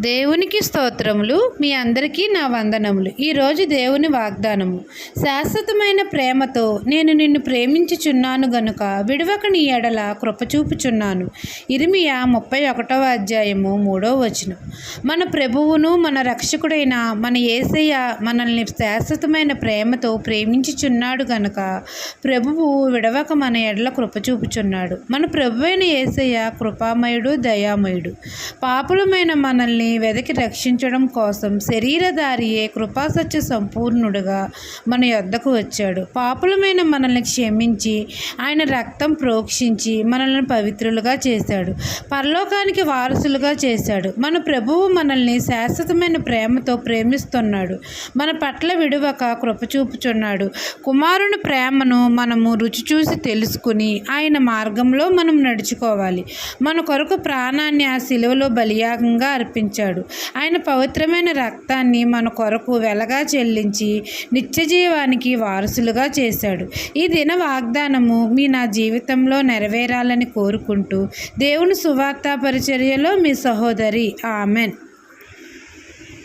దేవునికి స్తోత్రములు. మీ అందరికీ నా వందనములు. ఈరోజు దేవుని వాగ్దానము. శాశ్వతమైన ప్రేమతో నేను నిన్ను ప్రేమించుచున్నాను గనుక విడవక నీ ఎడల కృపచూపుచున్నాను. ఇర్మియా 31వ అధ్యాయము 3వ వచనం. మన ప్రభువును మన రక్షకుడైన మన యేసయ్య మనల్ని శాశ్వతమైన ప్రేమతో ప్రేమించుచున్నాడు గనుక ప్రభువు విడవక మన ఎడల కృపచూపుచున్నాడు. మన ప్రభువైన యేసయ్య కృపామయుడు, దయామయుడు. పాపులమైన మనల్ని వెదకి రక్షించడం కోసం శరీరధారియే కృపాసత్య సంపూర్ణుడుగా మన యొద్దకు వచ్చాడు. పాపులమైన మనల్ని క్షమించి ఆయన రక్తం ప్రోక్షించి మనల్ని పవిత్రులుగా చేశాడు, పరలోకానికి వారసులుగా చేశాడు. మన ప్రభువు మనల్ని శాశ్వతమైన ప్రేమతో ప్రేమిస్తున్నాడు, మన పట్ల విడువక కృపచూపుచున్నాడు. కుమారుని ప్రేమను మనము రుచి చూసి తెలుసుకుని ఆయన మార్గంలో మనం నడుచుకోవాలి. మన కొరకు ప్రాణాన్ని ఆ శిలువలో బలియాగంగా అర్పించాడు. ఆయన పవిత్రమైన రక్తాన్ని మన కొరకు వెలగా చెల్లించి నిత్య జీవానికి వారసులుగా చేశాడు. ఈ దిన వాగ్దానము నా జీవితంలో నెరవేరాలని కోరుకుంటూ దేవుని సువార్త పరిచర్యలో మీ సహోదరి. ఆమెన్.